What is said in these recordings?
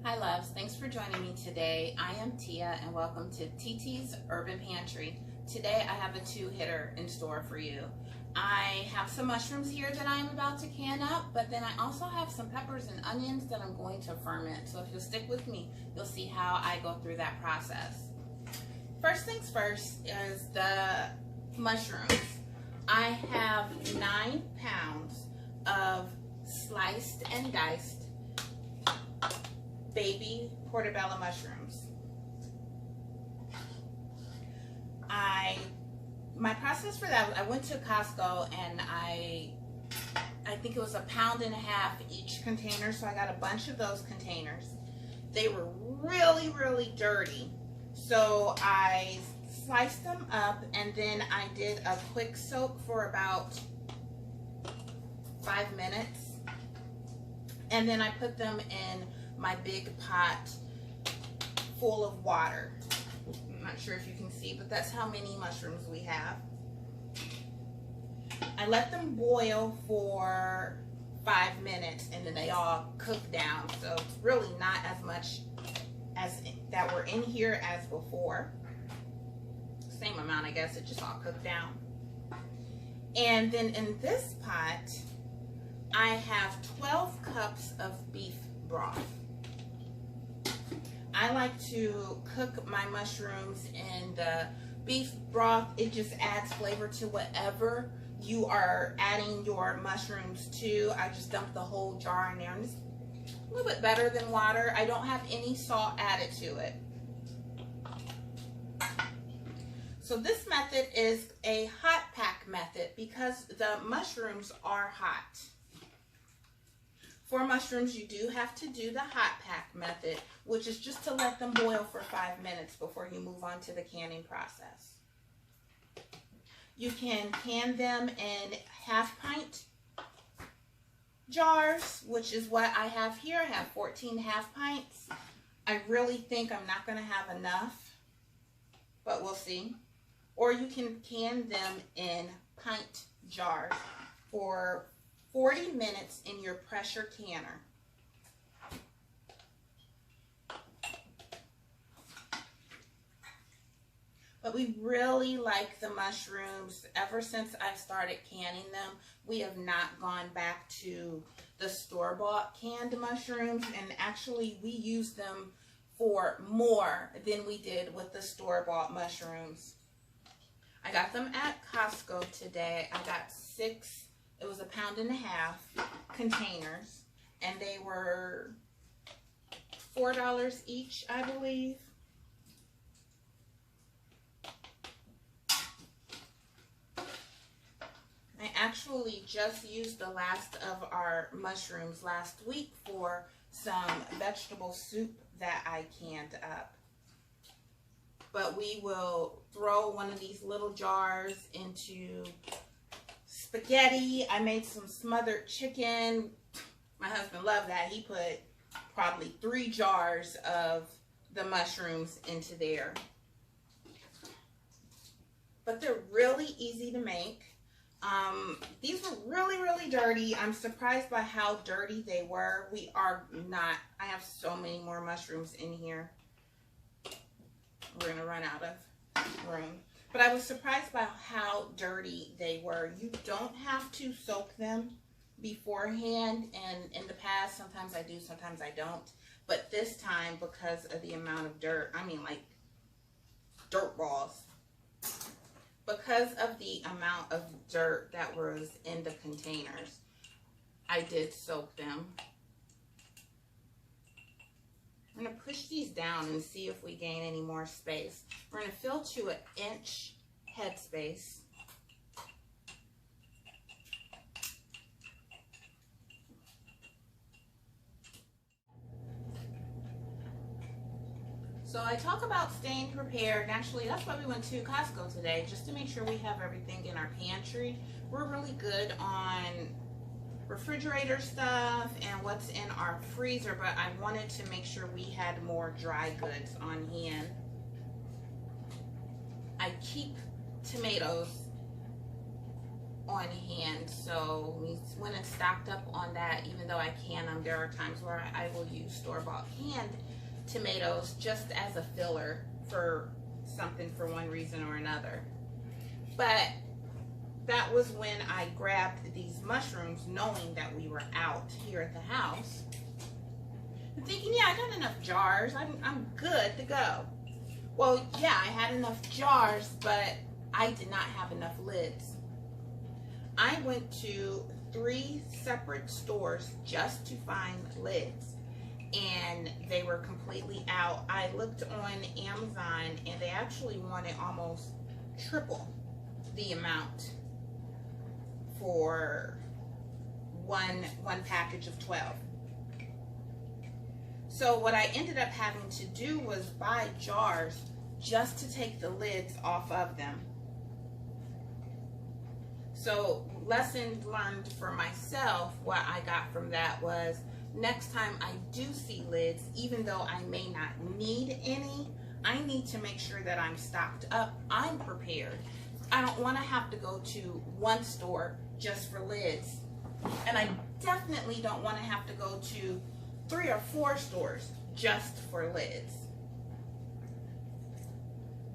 Hi loves, thanks for joining me today. I am Tia and welcome to TT's Urban Pantry. Today I have a two-hitter in store for you. I have some mushrooms here that I'm about to can up, but then I also have some peppers and onions that I'm going to ferment. So if you'll stick with me, you'll see how I go through that process. First things first is the mushrooms. I have 9 pounds of sliced and diced baby portobello mushrooms. My process for that, I went to Costco and I think it was £1.5 pounds each container, so I got a bunch of those containers. They were really dirty, so I sliced them up and then I did a quick soak for about 5 minutes, and then I put them in my big pot full of water. I'm not sure if you can see, but that's how many mushrooms we have. I let them boil for 5 minutes and then they all cook down. So it's really not as much as that were in here as before. Same amount, I guess, it just all cooked down. And then in this pot, I have 12 cups of beef broth. I like to cook my mushrooms in the beef broth. It just adds flavor to whatever you are adding your mushrooms to. I just dump the whole jar in there, and it's a little bit better than water. I don't have any salt added to it. So this method is a hot pack method because the mushrooms are hot. For mushrooms, you do have to do the hot pack method, which is just to let them boil for 5 minutes before you move on to the canning process. You can can them in half-pint jars, which is what I have here. I have 14 half-pints. I really think I'm not going to have enough, but we'll see. Or you can can them in pint jars for 40 minutes in your pressure canner. But we really like the mushrooms. Ever since I've started canning them, we have not gone back to the store-bought canned mushrooms, and actually we use them for more than we did with the store-bought mushrooms. I got them at Costco today. I got 6, it was £1.5 pounds containers, and they were $4 each, I believe. I actually just used the last of our mushrooms last week for some vegetable soup that I canned up. But we will throw one of these little jars into spaghetti. I made some smothered chicken. My husband loved that. He put probably 3 jars of the mushrooms into there. But they're really easy to make. These were really dirty. I'm surprised by how dirty they were. We are not. I have so many more mushrooms in here. We're going to run out of room. But I was surprised by how dirty they were. You don't have to soak them beforehand, and in the past, sometimes I do, sometimes I don't. But this time, because of the amount of dirt, I mean like dirt balls, because of the amount of dirt that was in the containers, I did soak them. I'm going to push these down and see if we gain any more space. We're going to fill to 1 inch headspace. So I talk about staying prepared. Actually, that's why we went to Costco today, just to make sure we have everything in our pantry. We're really good on refrigerator stuff and what's in our freezer, but I wanted to make sure we had more dry goods on hand. I keep tomatoes on hand, so we went and stocked up on that. Even though I can, there are times where I will use store-bought canned tomatoes just as a filler for something for one reason or another. But that was when I grabbed these mushrooms, knowing that we were out here at the house, and thinking, yeah, I got enough jars, I'm good to go. Well, yeah, I had enough jars, but I did not have enough lids. I went to 3 separate stores just to find lids, and they were completely out. I looked on Amazon, and they actually wanted almost triple the amount for one package of 12. So what I ended up having to do was buy jars just to take the lids off of them. So lesson learned for myself, what I got from that was, next time I do see lids, even though I may not need any, I need to make sure that I'm stocked up, I'm prepared. I don't want to have to go to one store just for lids. And I definitely don't want to have to go to 3 or 4 stores just for lids.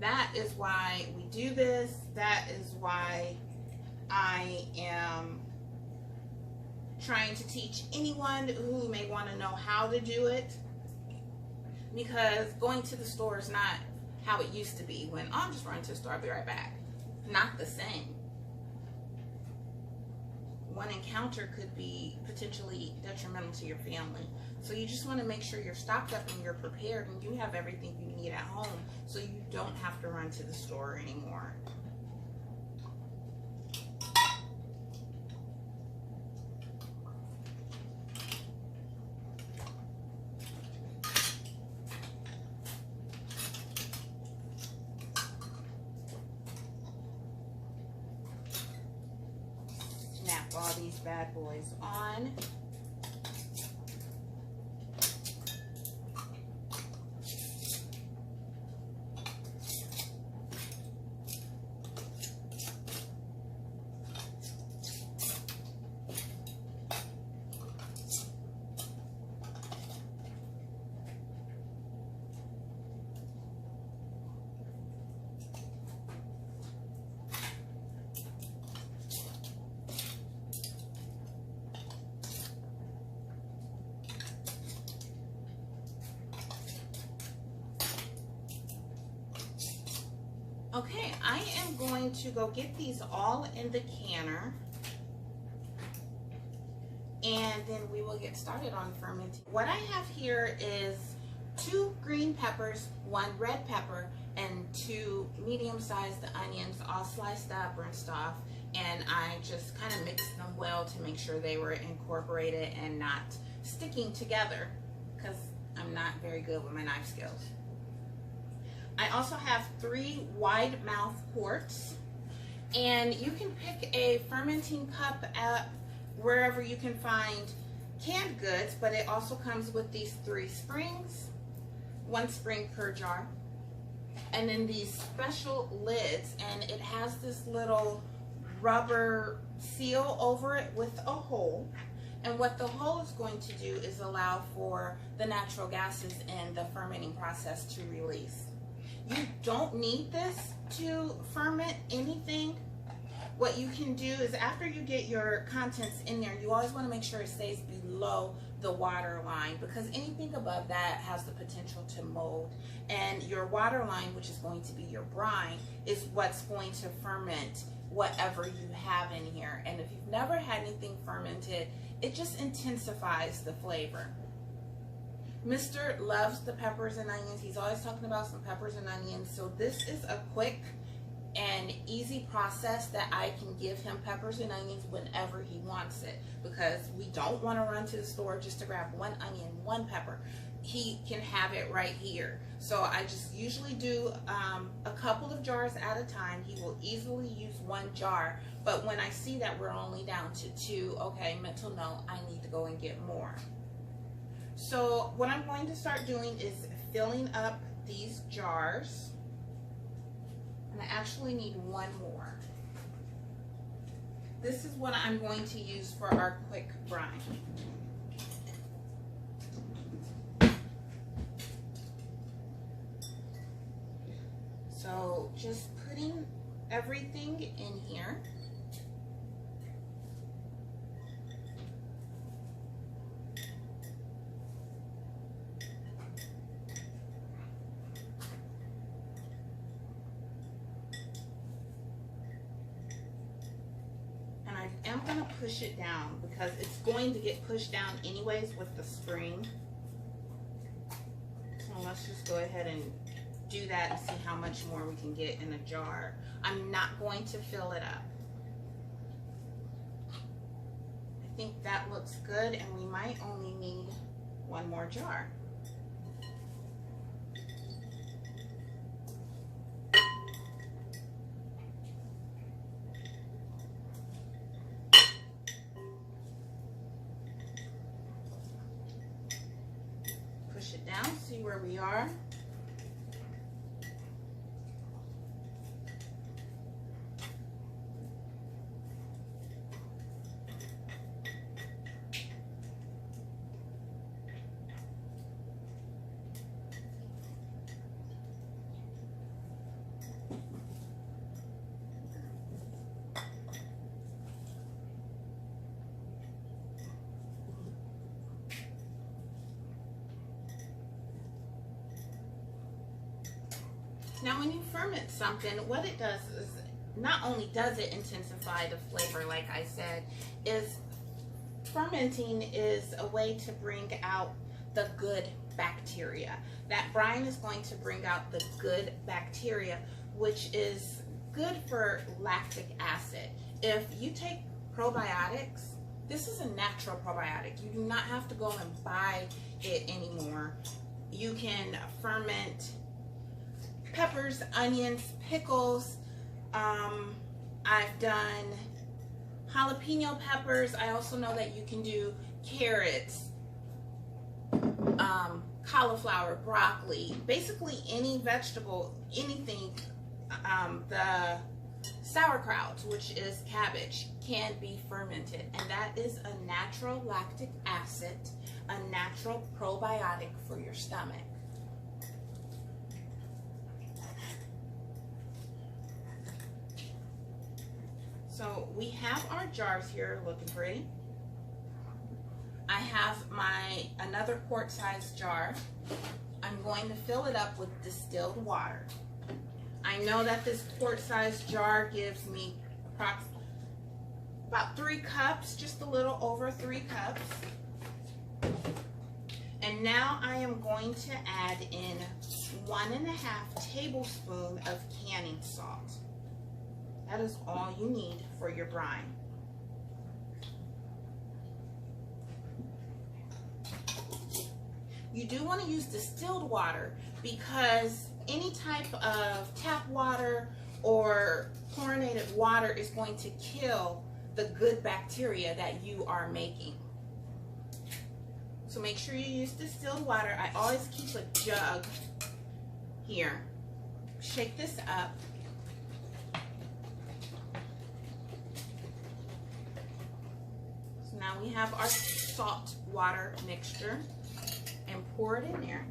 That is why we do this. That is why I am trying to teach anyone who may want to know how to do it, because going to the store is not how it used to be when, oh, I'm just running to the store, I'll be right back. Not the same. One encounter could be potentially detrimental to your family. So you just want to make sure you're stocked up and you're prepared and you have everything you need at home, so you don't have to run to the store anymore. Snap all these bad boys on. Okay, I am going to go get these all in the canner, and then we will get started on fermenting. What I have here is 2 green peppers, 1 red pepper, and 2 medium-sized onions, all sliced up, rinsed off, and I just kind of mixed them well to make sure they were incorporated and not sticking together, because I'm not very good with my knife skills. I also have 3 wide mouth quarts, and you can pick a fermenting cup at wherever you can find canned goods, but it also comes with these 3 springs, 1 spring per jar, and then these special lids, and it has this little rubber seal over it with a hole. And what the hole is going to do is allow for the natural gases in the fermenting process to release. You don't need this to ferment anything. What you can do is, after you get your contents in there, you always want to make sure it stays below the water line, because anything above that has the potential to mold. And your water line, which is going to be your brine, is what's going to ferment whatever you have in here. And if you've never had anything fermented, it just intensifies the flavor. Mr. loves the peppers and onions. He's always talking about some peppers and onions. So this is a quick and easy process that I can give him peppers and onions whenever he wants it, because we don't want to run to the store just to grab 1 onion, 1 pepper. He can have it right here. So I just usually do a couple of jars at a time. He will easily use 1 jar, but when I see that we're only down to 2, okay, mental note, I need to go and get more. So what I'm going to start doing is filling up these jars, and I actually need 1 more. this is what I'm going to use for our quick brine. So just putting everything in here. And I am going to push it down because it's going to get pushed down anyways with the spring. So let's just go ahead and do that and see how much more we can get in a jar. I'm not going to fill it up. I think that looks good, and we might only need one more jar. Push it down, see where we are. Now when you ferment something, what it does is not only does it intensify the flavor, like I said, is fermenting is a way to bring out the good bacteria. That brine is going to bring out the good bacteria, which is good for lactic acid. If you take probiotics, this is a natural probiotic. You do not have to go and buy it anymore. You can ferment peppers, onions, pickles. I've done jalapeno peppers. I also know that you can do carrots, cauliflower, broccoli, basically any vegetable, anything. The sauerkraut, which is cabbage, can be fermented, and that is a natural lactic acid, a natural probiotic for your stomach. So we have our jars here looking pretty. I have another quart-sized jar. I'm going to fill it up with distilled water. I know that this quart-sized jar gives me approximately about 3 cups, just a little over 3 cups. And now I am going to add in 1.5 tablespoons of canning salt. That is all you need for your brine. You do want to use distilled water because any type of tap water or chlorinated water is going to kill the good bacteria that you are making. So make sure you use distilled water. I always keep a jug here. Shake this up. So now we have our salt water mixture, and pour it in there.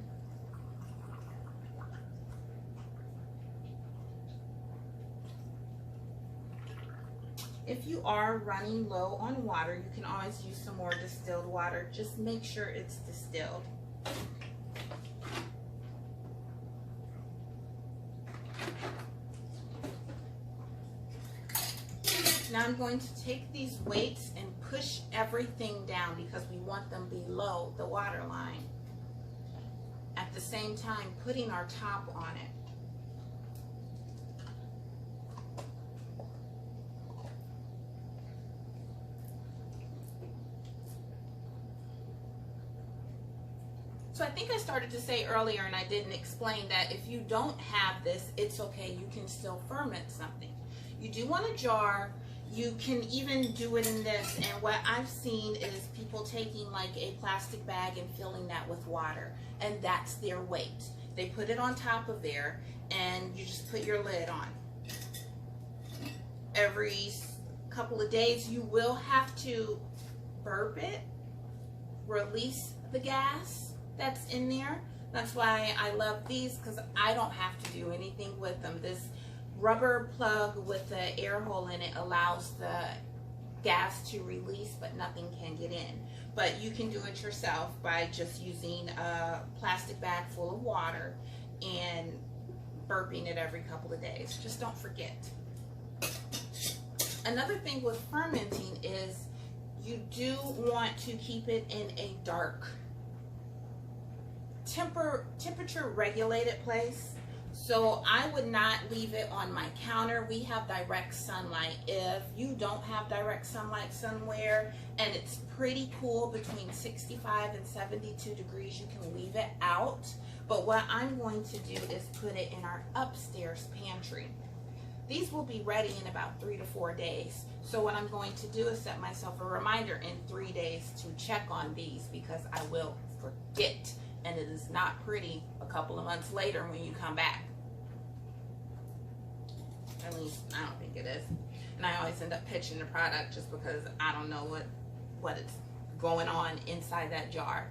If you are running low on water, you can always use some more distilled water. Just make sure it's distilled. Now I'm going to take these weights and push everything down because we want them below the water line. At the same time, putting our top on it. So I think I started to say earlier, and I didn't explain, that if you don't have this, it's okay. You can still ferment something. You do want a jar. You can even do it in this. And what I've seen is people taking like a plastic bag and filling that with water. And that's their weight. They put it on top of there, and you just put your lid on. Every couple of days, you will have to burp it, release the gas that's in there. That's why I love these, because I don't have to do anything with them. This rubber plug with the air hole in it allows the gas to release, but nothing can get in. But you can do it yourself by just using a plastic bag full of water and burping it every couple of days. Just don't forget. Another thing with fermenting is you do want to keep it in a dark, temperature regulated place. So I would not leave it on my counter. We have direct sunlight. If you don't have direct sunlight somewhere and it's pretty cool, between 65 and 72 degrees, you can leave it out. But what I'm going to do is put it in our upstairs pantry. These will be ready in about 3 to 4 days. So what I'm going to do is set myself a reminder in 3 days to check on these, because I will forget. And it is not pretty a couple of months later when you come back. At least I don't think it is. And I always end up pitching the product just because I don't know what it's going on inside that jar.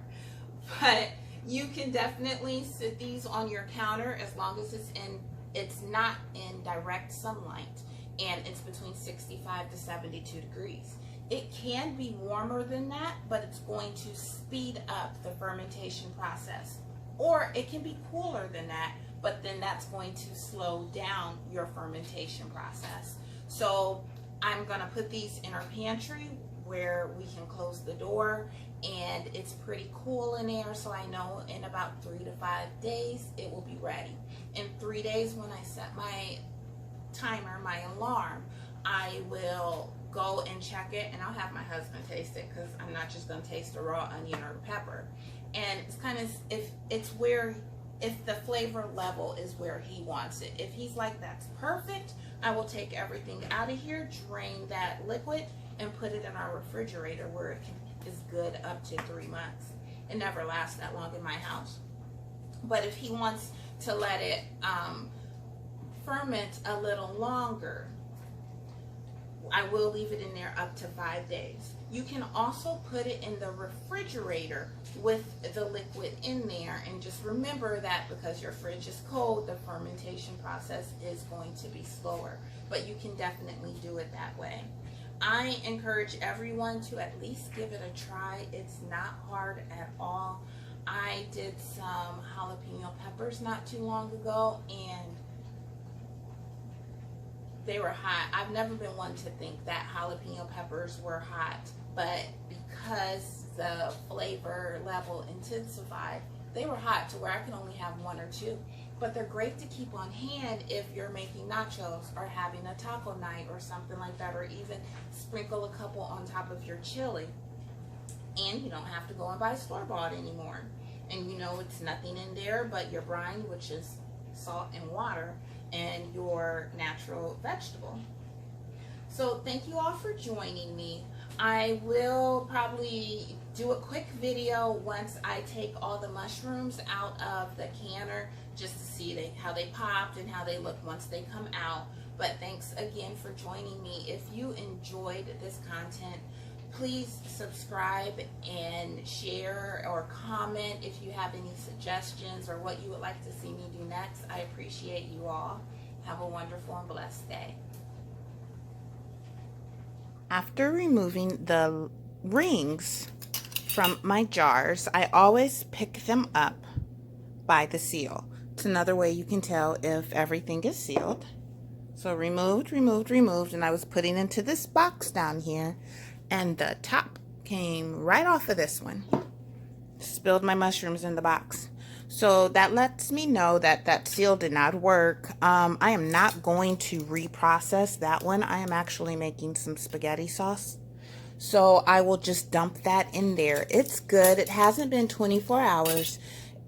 But you can definitely sit these on your counter as long as it's not in direct sunlight and it's between 65 to 72 degrees. It can be warmer than that, but it's going to speed up the fermentation process. Or it can be cooler than that, but then that's going to slow down your fermentation process. So I'm gonna put these in our pantry where we can close the door, and it's pretty cool in there, so I know in about 3 to 5 days it will be ready. In 3 days, when I set my timer, my alarm, I will go and check it, and I'll have my husband taste it, because I'm not just going to taste a raw onion or pepper. And it's kind of, if the flavor level is where he wants it. If he's like, that's perfect, I will take everything out of here, drain that liquid, and put it in our refrigerator where it is good up to 3 months. It never lasts that long in my house. But if he wants to let it ferment a little longer, I will leave it in there up to 5 days. You can also put it in the refrigerator with the liquid in there, and just remember that because your fridge is cold, the fermentation process is going to be slower, but you can definitely do it that way. I encourage everyone to at least give it a try. It's not hard at all. I did some jalapeno peppers not too long ago, and they were hot. I've never been one to think that jalapeno peppers were hot, but because the flavor level intensified, they were hot to where I can only have 1 or 2. But they're great to keep on hand if you're making nachos or having a taco night or something like that, or even sprinkle a couple on top of your chili. And you don't have to go and buy store-bought anymore. And you know it's nothing in there but your brine, which is salt and water, and your natural vegetable. So thank you all for joining me. I will probably do a quick video once I take all the mushrooms out of the canner, just to see how they popped and how they look once they come out. But thanks again for joining me. If you enjoyed this content, please subscribe and share or comment if you have any suggestions or what you would like to see me do next. I appreciate you all. Have a wonderful and blessed day. After removing the rings from my jars, I always pick them up by the seal. It's another way you can tell if everything is sealed. So removed, and I was putting into this box down here, and the top came right off of this one. Spilled my mushrooms in the box. So that lets me know that that seal did not work. I am not going to reprocess that one. I am actually making some spaghetti sauce. So I will just dump that in there. It's good. It hasn't been 24 hours.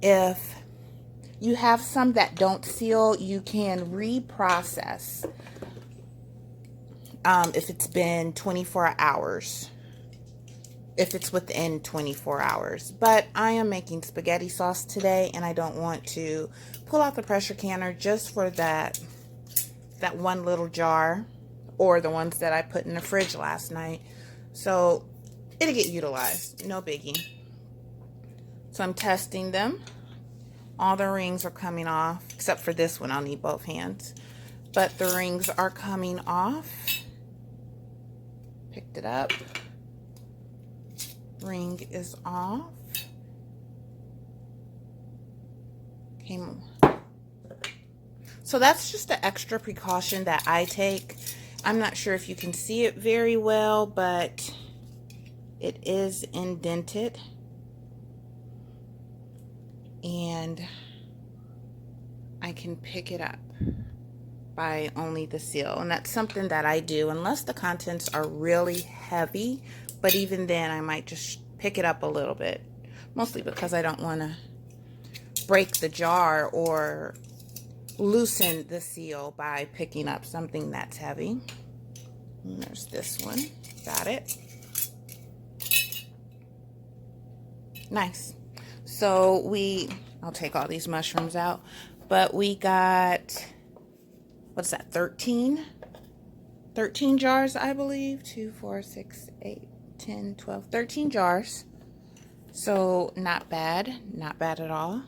If you have some that don't seal, you can reprocess if it's been 24 hours. If it's within 24 hours. But I am making spaghetti sauce today, and I don't want to pull out the pressure canner just for that one little jar or the ones that I put in the fridge last night. So it'll get utilized, no biggie. So I'm testing them. All the rings are coming off, except for this one. I'll need both hands. But the rings are coming off. Picked it up. Ring is off. Came. So that's just an extra precaution that I take. I'm not sure if you can see it very well, but it is indented. And I can pick it up by only the seal. And that's something that I do unless the contents are really heavy. But even then, I might just pick it up a little bit. Mostly because I don't want to break the jar or loosen the seal by picking up something that's heavy. And there's this one. Got it. Nice. So I'll take all these mushrooms out, but we got, what's that, 13 jars, I believe. 2, 4, 6, 8, 10, 12, 13 jars. So not bad at all.